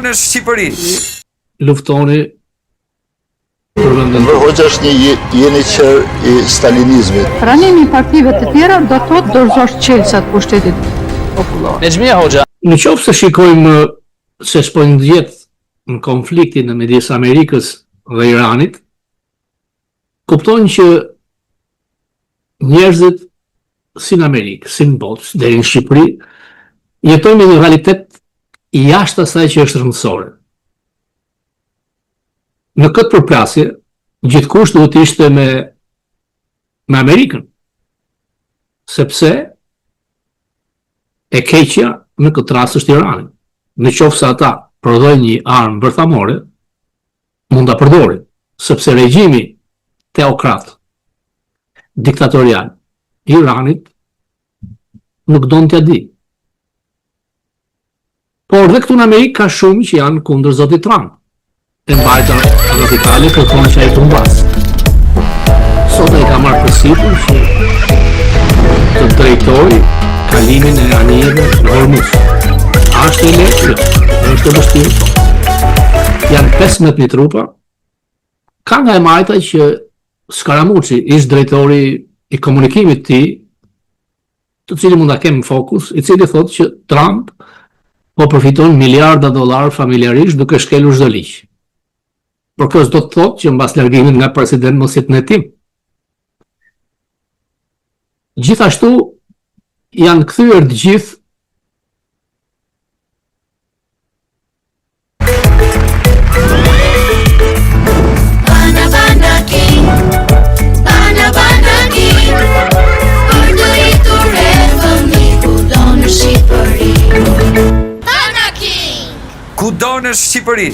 në Shqipëri. Luftoni për vendin. Hoxha është një jeniçer I stalinizmit. Pranimi I partive të tjera do thotë dorëzosh çelësat pushtetit popullor. Nexhmia Hoxha. Në qoftë se shikojmë se s'po ndjet në konfliktin në midis Amerikës dhe Iranit, kuptojnë që njerëzit si në Amerikë, si në botë, deri në Shqipëri, jetojnë në një realitet jashtë asaj që është rëndësore. Në këtë përplasje, gjithkusht duhet të ishte me Amerikën, sepse e keqja në këtë rast është Irani. Në qoftë se ata prodhojnë një armë bërthamore, mund ta përdorin, sepse regjimi teokrat, diktatorial I Iranit nuk don t'ja di. Por dhe këtu në Amerikë ka shumë që janë kundër zotit Trump. E mbajta radikale kërkojnë që ai të mbas. Sot ai ka marrë përsipër që të drejtoj kalimin e anijeve në Hormuz. Ashtë I lehtë, është të vështirë. Janë 15.000 trupa. Ka nga e majta që Scaramucci, ish drejtori I komunikimit të tij, të cilin mund ta kem në fokus, I cili thotë që Trump po përfiton miliarda dollar familjarisht duke shkelur çdo ligj. Por kjo s'do të thotë që mbas largimit nga president mos jetë në hetim. Gjithashtu janë kthyer të gjithë Kudo në Shqipëri.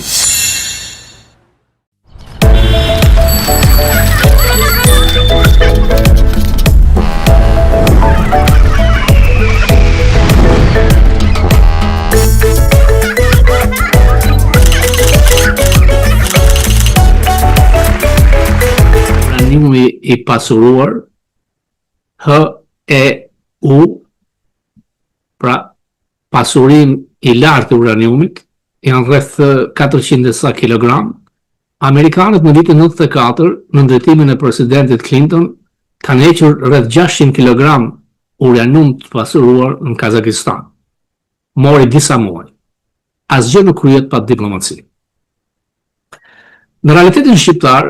Pranimi I pasuruar HEU, pra pasurim I lartë të uraniumit, janë rreth 400 sa kilogram. Amerikanët në vitin 94, në ndërtimin e presidentit Clinton, kanë hequr rreth 600 kilogram uranium të pasuruar në Kazakistan. Mori disa muaj. Asgjë nuk kryhet pa diplomaci. Në realitetin shqiptar,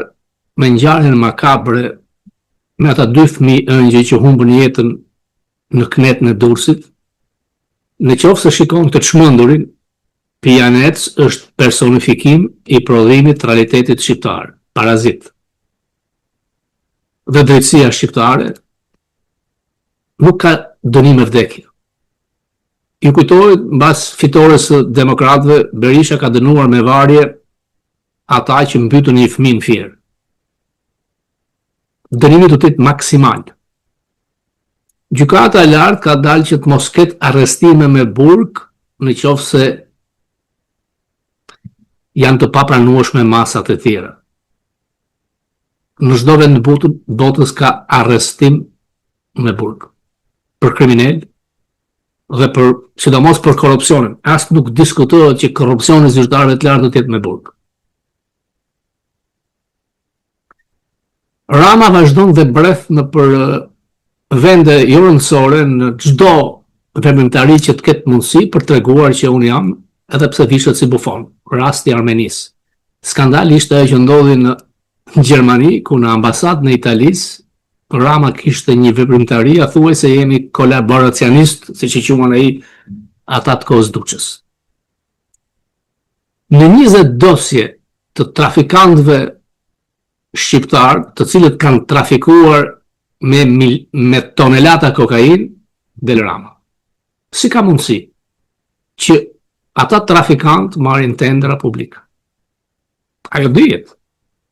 me ngjarjen makabre me ata 2 fëmijë ëngjëj që humbën jetën në knetën e Durrësit, në qoftë se shikon të çmendurin, Pijanec është personifikim I prodhimit të realitetit shqiptar, parazit. Dhe drejtësia shqiptare nuk ka dënim e vdekje. Ju kujtohet mbas fitores së demokratëve, Berisha ka dënuar me varje ata që mbytën një fëmijë në fier. Dënimi do të jetë maksimal. Gjykata e lartë ka dalë që të mos ketë arrestime me burg në qoftë se janë të papranueshme masat e tjera. Në çdo vend në botës ka arrestim me burg për kriminal dhe për sidomos për korrupsionin. As nuk diskutohet që korrupsioni zyrtarëve të lartë do të jetë me burg. Rama vazhdon dhe breth në për vende jo rëndësore në çdo veprimtari që të ketë mundësi për treguar që unë jam, edhe pse vishet si bufon. Rasti Armenisë. Skandali ishte ajo që ndodhi në Gjermani, ku në ambasadën e Italisë Rama kishte një veprimtari, thuajse jemi kolaboracionist, siç I quajnë ai ata të kohës Duçës. Në 20 dosje të trafikantëve shqiptar, të cilët kanë trafikuar me tonelata kokain, del Rama. Si ka mundësi që ata trafikant marrin tendera publika? Ajo dihet.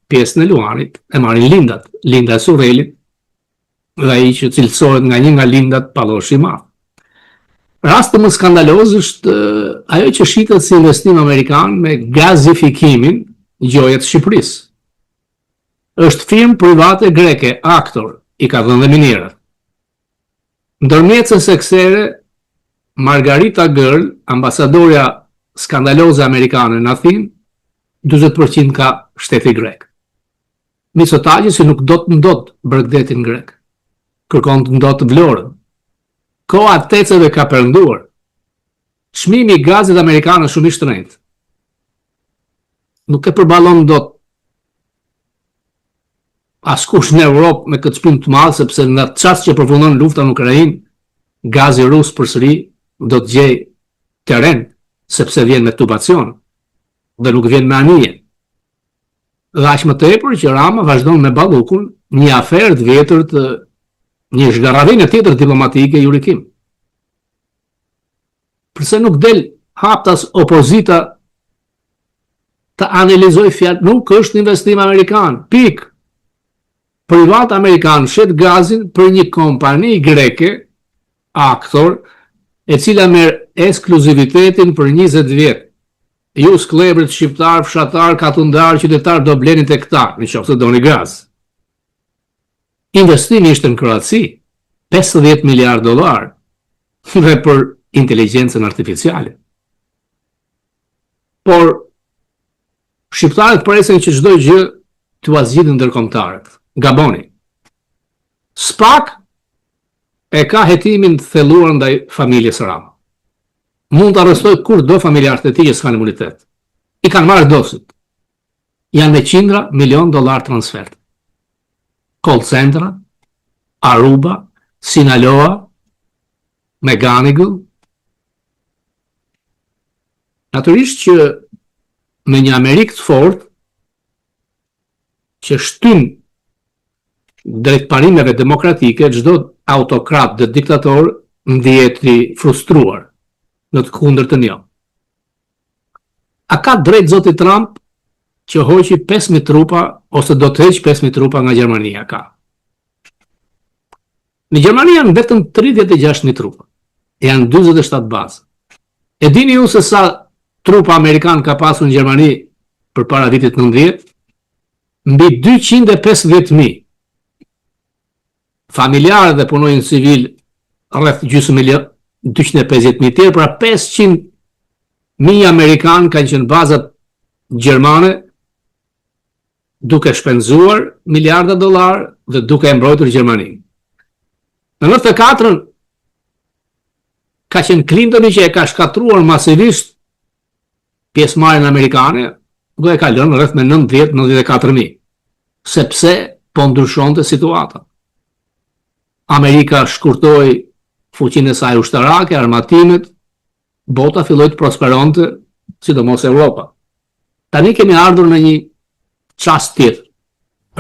Pjesën e Luanit e marrin lindat, Linda e Surrelit, dhe ai që cilësohet nga një nga lindat Palloshi I Madh. Rasti më skandaloz është ajo që shitet si investim amerikan me gazifikimin gjoja të Shqipërisë. Është firmë private greke, Aktor, I ka dhënë dhe minerat. Ndërmjetëses e kësere, Margarita Girl, ambasadorja skandaloze amerikane në Athinë, 40% ka shteti grek. Mitsotakisi nuk do të ndot Bregdetin grek. Kërkon të ndot Vlorën. Koha e teceve ka përnduar. Çmimi i gazit amerikan është shumë i shtrenjtë. Nuk e përballon dot askush në Europë me këtë çmim të madh, sepse në atë çast që përfundon lufta në Ukrainë, gazi rus përsëri do të gjej terren, sepse vjen me tubacion dhe nuk vjen me anije. Dhe aq më tepër që Rama vazhdon me ballukun, një aferë të vjetër të një zhgarrarinë tjetër diplomatike jurikim. Përse nuk del haptas opozita të analizoj fjalë, nuk është investim amerikan, pik. Privat amerikan shet gazin për një kompani greke, Aktor, e cila merr ekskluzivitetin për 20 vjet. Ju sklebrit shqiptar, fshatar, katundar, qytetar do bleni tek këta, nëse doni gaz. Investimi ishte në Kroaci, 50 miliard dollar, dhe për inteligjencën artificiale. Por shqiptarët presin që çdo gjë t'u zgjidhin ndërkombëtarët. Gaboni. SPAK e ka hetimin të thelluar ndaj familjes Rama. Mund të arrestoj kur do familjarët e tij që s'kan imunitet. I kanë marrë dosit. Janë me qindra milion dollar transfert. Call centra, Aruba, Sinaloa, Meganigal. Natyrisht që me një Amerikë të fortë që shtyn drejt parimeve demokratike, çdo autokrat dhe diktator ndihet i frustruar në të kundërtën jo. A ka drejt zoti Trump që hoqi 5.000 trupa ose do të heq 5.000 trupa nga Gjermania ka? Në Gjermani janë vetëm 36.000 trupa. Janë 47 bazë. E dini ju se sa trupa amerikan ka pasur në Gjermani përpara vitit 90? Mbi 250.000. Familjarë dhe punojnë civil rreth gjysmë milion, 250.000 tjerë, pra 500.000 amerikanë kanë qenë bazat gjermane duke shpenzuar miliarda dollar dhe duke e mbrojtur Gjermaninë. Në 94 ka qenë Clintoni që e ka shkatruar masivisht pjesëmarrjen amerikane, dhe e ka lënë rreth me 90-94.000, sepse po ndryshonte situata. Amerika shkurtoi fuqinë e saj ushtarake, armatimet, bota filloi të prosperonte, sidomos Europa. Tani kemi ardhur në një çast tjetër.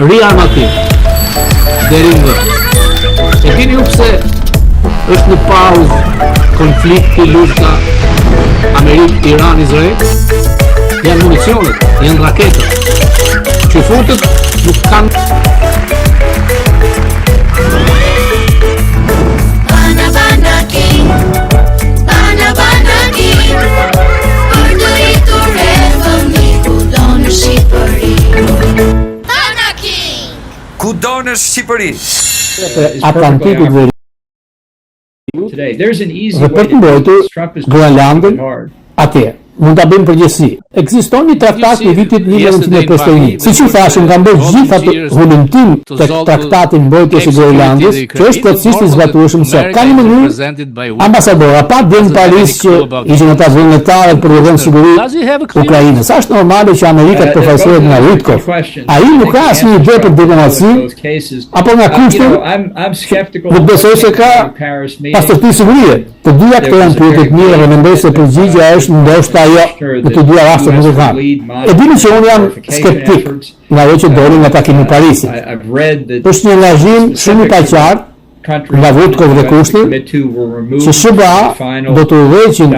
Riarmatim. Deri në vend. E dini ju pse është në pauzë konflikti, lufta Amerikë, Iran, Izrael? Janë municionet, janë raketët. Që futët nuk kanë. Kudo në Shqipëri. Atlantikut dhe për të mbrojtur Groenlandën atje. Mund ta bëjmë përgjithësi. Ekziston një traktat në vitin 1951. Siç u thashëm, kanë bërë gjithë atë hulumtim tek traktatin mbrojtjes së Groenlandës, që është plotësisht i zbatueshëm se ka një mënyrë ambasadora pa dhe në Paris që ishin ata vullnetarët për të dhënë siguri Ukrainës. Është normale që Amerika të përfaqësohet nga Witkoff. Ai nuk ka asnjë ide për diplomaci apo nga kushte. Nuk besoj se ka pastërti sigurie. Të dyja këto janë pyetje të mira dhe mendoj se përgjigjja është ndoshta ajo në të dyja rastet nuk e kanë. E dini që unë jam skeptik nga ajo që doli nga takimi i Parisit. Është një angazhim shumë i paqartë nga Witkoff dhe kushti që SBA do të udhëheqin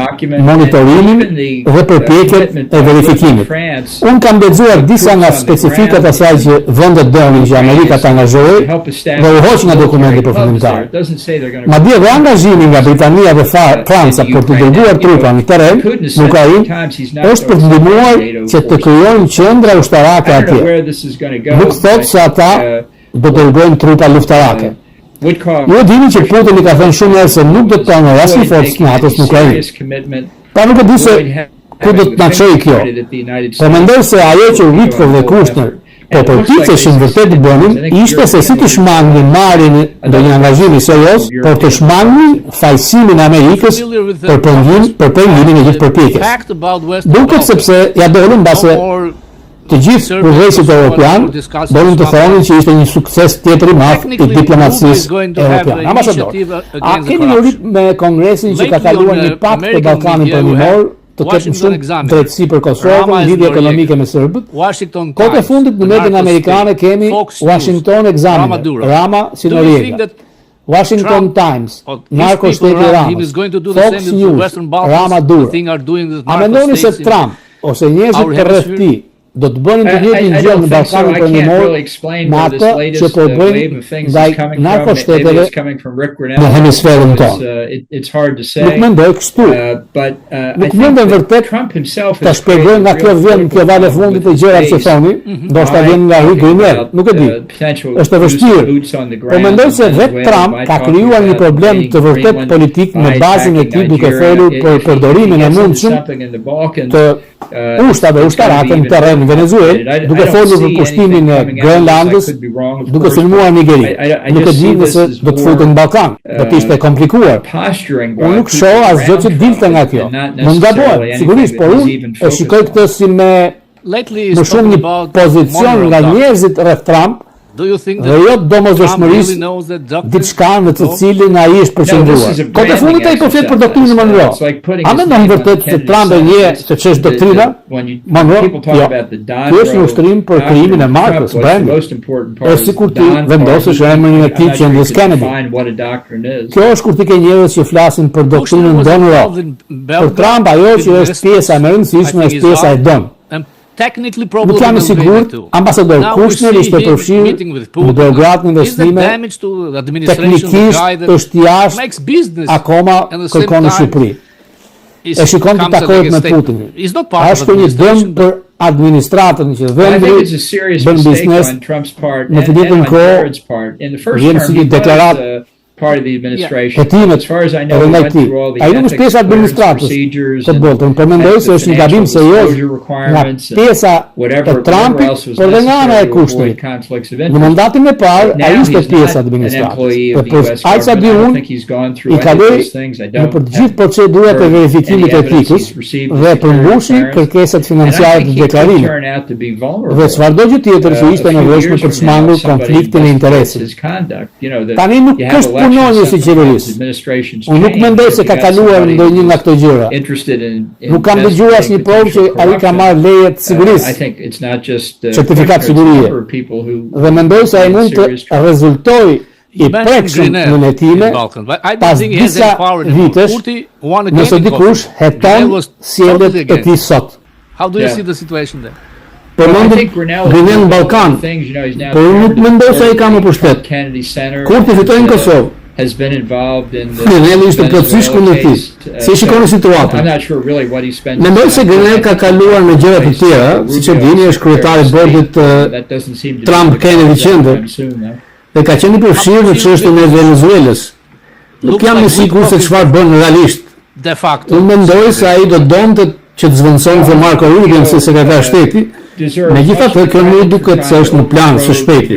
monitorimin dhe përpjekjet e verifikimit. Unë kam lexuar disa nga specifikat asaj që vendet donin që Amerika të angazhohej dhe u hoq nga dokumenti përfundimtar. Madje dhe angazhimi nga Britania dhe Franca për të dërguar trupa në terren në Ukrainë është për të ndihmuar që të krijojnë qendra ushtarake atje. Nuk thotë se ata do të dërgojnë trupa luftarake. Ju dini që Putin i ka thënë shumë herë se nuk do të pranojë asnjë forcë NATO në Ukrainë. Pa nuk e di se ku do të na çojë kjo? Po mendoj se ajo që Witkoff dhe Kushner po përpiqeshin vërtet të bënin, ishte se si të shmangnin marrjen e ndonjë angazhimi serioz, por të shmangnin fajsimin e Amerikës për pengimin e gjithë përpjekjes. Duket sepse ja dolën mbase të gjithë udhëheqësit evropian donin të thonin që ishte një sukses tjetër i madh i diplomacisë evropiane. Ambasador, a keni një rit me Kongresin që ka kaluar një pakt të Ballkanit Perëndimor, të ketë më shumë drejtësi për Kosovën, lidhje ekonomike me serbët? Kohët e fundit në median amerikane kemi Washington Examiner, Rama si Noriega, Washington Times, narko shteti Ramës, Fox News, Rama Dura. A mendoni se Trump ose njerëzit të rreth tij do të bënin të njëjtin gjë në Ballkanin Perëndimor me atë që po bëjnë ndaj narkoshteteve në hemisferin tonë? Nuk mendoj kështu. Nuk mendoj vërtet ta shpjegoj nga kjo vjen kjo vale fundit të gjërat që thoni, ndoshta vjen nga Rick Grenell, nuk e di. Është e vështirë. Po mendoj se vetë Trump ka krijuar një problem të vërtet politik në bazën e tij duke folur për përdorimin e mundshëm të ushtave ushtarake në terren në Venezuelë, duke folur për pushtimin e Grenlandës, duke sulmuar Nigeri. Nuk e di nëse do të futen në Ballkan, do të ishte komplikuar. Unë nuk shoh asgjë që dilte nga kjo. Mund gaboj, sigurisht, por unë e shikoj këtë si me më shumë një pozicion nga njerëzit rreth Trump, dhe jo domosdoshmërisë diçka në të cilin ai është përqendruar. Kohët e fundit ai po flet për doktrinën Monroe. A mendon vërtet se Trump e njeh se ç'është doktrina Monroe? Jo. Ky është një ushtrim për krijimin e Marcus Brand. Është sikur ti vendosësh emrin e tij që James Kennedy. Kjo është kur ti ke njerëz që flasin për doktrinën Monroe. Për Trump ajo që është pjesa më e rëndësishme është pjesa e Don. Nuk jam i sigurt, ambasador Kushner ishte përfshirë në Beograd në investime, teknikisht është jashtë, akoma kërkon në Shqipëri. E shikon të takohet me Putinin. Është një dëm për administratën që vendi bën biznes në të njëjtën kohë vjen si një deklaratë petimet edhe ndaj tij. Ai nuk është pjesë administratës të botën, por mendoj se është një gabim serioz nga pjesa e Trumpit, por dhe nga ana e Kushnerit. Në mandatin e parë ai ishte pjesë administratës. Por ai sa di unë i kaloi në për të gjithë procedurat e verifikimit etikës dhe përmbushi kërkesat financiare të deklarimit. Dhe çfarëdo gjë tjetër që ishte nevojshme për të shmangur konfliktin e interesit. Tani nuk është punonjë si qeverisë. Unë nuk mendoj se ka kaluar ndonjë nga këto gjëra. Nuk kam dëgjuar asnjë provë që ai ka marrë leje të sigurisë, certifikat sigurie. Dhe mendoj se ai mund të rezultojë i prekshëm në netime pas disa vitesh nëse dikush heton sjelljet e tij sot. How do you see the situation there? Përmendim Grenell në Ballkan, por unë nuk mendoj se ai ka më pushtet. Kur të fitojnë në Kosovë, Grenell ishte plotësisht kundër tij. Si shikoni situatën? Mendoj se Grenell ka kaluar në gjëra të tjera, siç e dini është kryetari i bordit Trump Kennedy Qendër, dhe ka qenë i përfshirë në çështjen e Venezuelës. Nuk jam i sigurt se çfarë bën realisht. De facto. Unë mendoj se ai do donte që të zvendësonte Marco Rubio si sekretar shteti. Megjithatë, kjo nuk duket se është në plan së shpejti.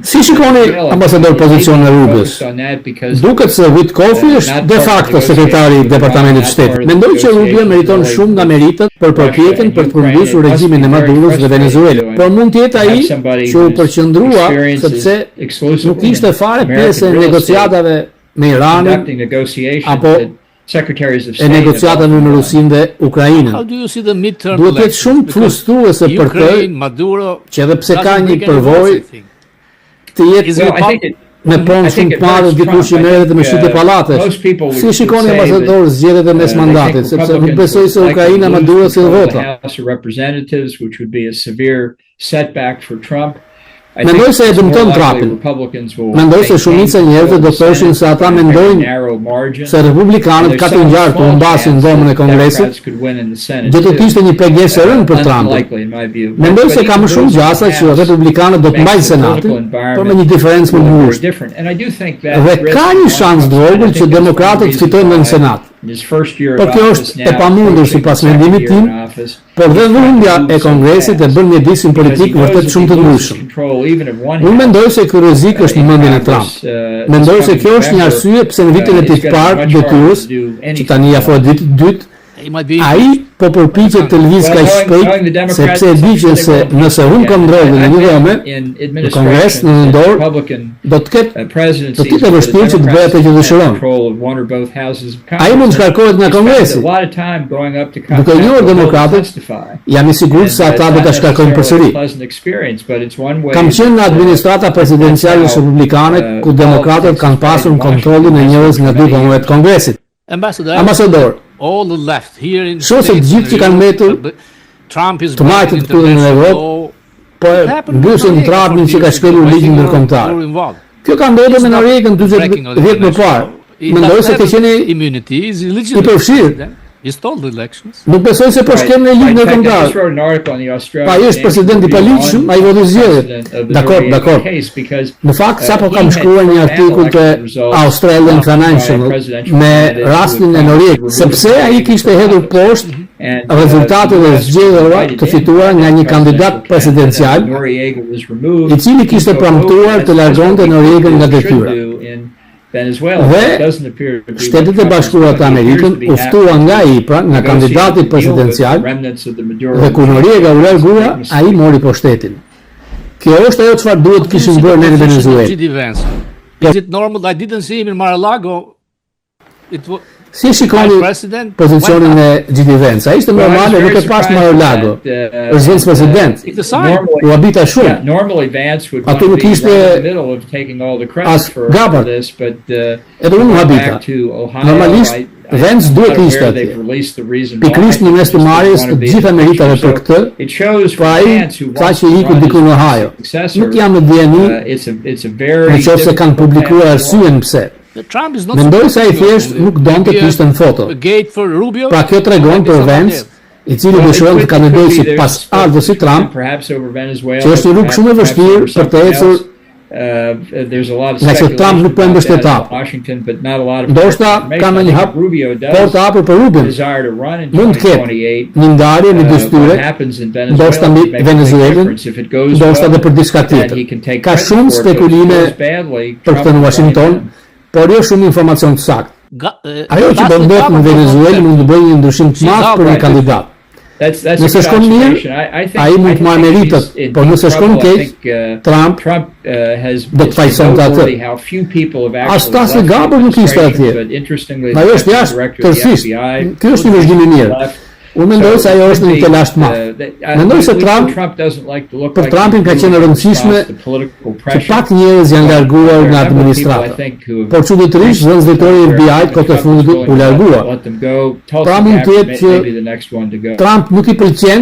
Si shikoni ambasador pozicionin e Rubios? Duket se Witkoff është de facto sekretari i Departamentit të Shtetit. Mendoj që Rubio meriton shumë nga meritet për përpjekjen për të përmbysur regjimin e Maduros dhe Venezuelës. Por mund të jetë ai që u përqendrua sepse nuk ishte fare pjesë e negociatave me Iranin apo e negociatave në Rusinë dhe Ukrainën. Duhet të jetë shumë frustruese për të që edhe pse ka një përvojë të jetë me punë shumë të madhe dikush që merret me shitje pallatesh. Si shikoni ambasador zgjedhjet e mes mandatit, sepse nuk besoj se Ukraina Maduro si vota. Mendoj se e dëmton Trumpin. Mendoj se shumica e njerëzve do thoshin se ata mendojnë se republikanët ka të ngjarë të humbasin dhomën e Kongresit, do të kishte një pengesë e rëndë për Trumpin. Mendoj se ka më shumë gjasa që republikanët do të mbajnë Senatin, por me një diferencë më të ngushtë. Dhe ka një shans të vogël që demokratët fitojnë në Senat. Por kjo është e pamundur sipas mendimit tim, por dhe dhundja e Kongresit e bën mjedisin politik vërtet shumë të ndryshëm. Unë mendoj se ky rrezik është në mendjen e Trump. Mendoj se kjo është një arsye pse në vitin e tij të parë detyrës, që tani afrohet vitit të dytë, ai po përpiqet të lëvizë kaq shpejt sepse e di që se nëse humbë kontrollin në një dhome, në Kongres, në dorë, do të ketë vështirë që të bëjë atë që dëshiron. Ai mund të shkarkohet nga Kongresi. Duke njohur demokratët, jam i sigurt se ata do ta shkarkojnë përsëri. Kam qenë në administrata presidenciale republikane ku demokratët kanë pasur kontrollin e njërës nga dy dhomëve të Kongresit. Ambasador, all the left here in shoqë të gjithë që kanë mbetur Trump is të majtët këtu në Evropë, po mbysin Trumpin që ka shkelur ligjin ndërkombëtar. Kjo ka ndodhur me Norvegën 40 vjet më parë. Mendoj se ka qenë immunity is i illegitimate. përfshirë. He stole the elections. Nuk besoj se po shkel në ligj ndërkombëtar. Pa ai është presidenti i paligjshëm, ai voti zgjedhjet. Dakor. Në fakt sapo kam shkruar një artikull te Australian Financial me rastin e Norvegës, sepse ai kishte hedhur poshtë rezultatet e zgjedhjeve të fituara nga një kandidat presidencial, i cili kishte premtuar të largonte Norvegën nga detyra. Dhe Shtetet e Bashkuara të Amerikën u ftuan nga ai, pra nga kandidati presidencial, dhe kur Norvega u largua, ai mori pushtetin. Kjo është ajo çfarë duhet kishin bërë në Venezuelë. Is it normal? I didn't see him in Mar-a-Lago. It was Si shikoni pozicionin e G.D. Vance? Ai ishte normale, nuk e pas Mar-a-Lago. Është vice president. U habita shumë. Ato nuk ishte as gabar. Edhe unë habita. Normalisht, Vance duhet të ishte atje. Pikrisht në mes të marrjes të gjitha meritave për këtë, pa ai ka që iku diku në Ohio. Nuk jam në dieni në qoftë se kanë publikuar arsyen pse. Mendoj se ai thjesht nuk donte të ishte në foto. Pra kjo tregon për Vance, i cili dëshiron të kandidojë si pas ardhës si Trump, që është një rrugë shumë e vështirë për të ecur, nga që Trump nuk po e mbështet hap. Ndoshta ka në një hap portë hapur për Rubin. Mund të ketë një ndarje në dy styre, ndoshta mbi Venezuelën, ndoshta edhe për diçka tjetër. Ka shumë spekulime për këtë në Washington, por jo shumë informacion të saktë. Ajo që do ndodhë në Venezuelë mund të bëjë një ndryshim të madh për një kandidat. Nëse shkon mirë, ai mund të marrë meritat, por nëse shkon keq, Trump do të fajsonte atë. As tas e gabër nuk ishte atje. Ajo është jashtë tërësisht. Ky është një vëzhgim i mirë. Unë mendoj se ajo është një telash të madh. Mendoj se për Trumpin ka qenë rëndësishme që pak njerëz janë larguar nga administrata. Por çuditërisht zëvendës drejtori i FBI-t kohë të fundit u largua. Pra mund të jetë që Trump nuk i pëlqen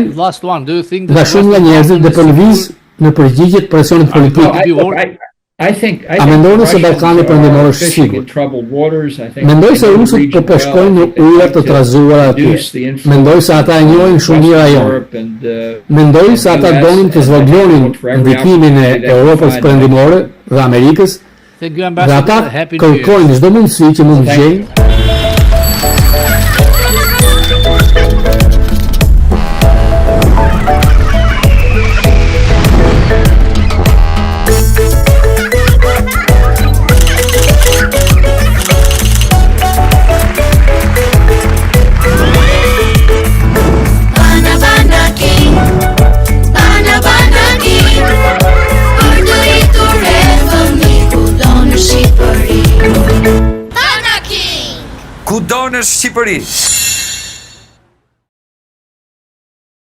nga shumë nga njerëzit dhe po lëviz në përgjigje të presionit politik. A mendoni se Ballkani Perëndimor është sigurt? Mendoj se rusët po shkojnë në ujëra të trazuara aty. Mendoj se ata e njohin shumë mirë rajonin. Mendoj se ata donin të zvoglonin ndikimin e Europës Perëndimore dhe Amerikës, dhe ata kërkojnë çdo mundësi që mund të gjejnë Kudo në Shqipëri.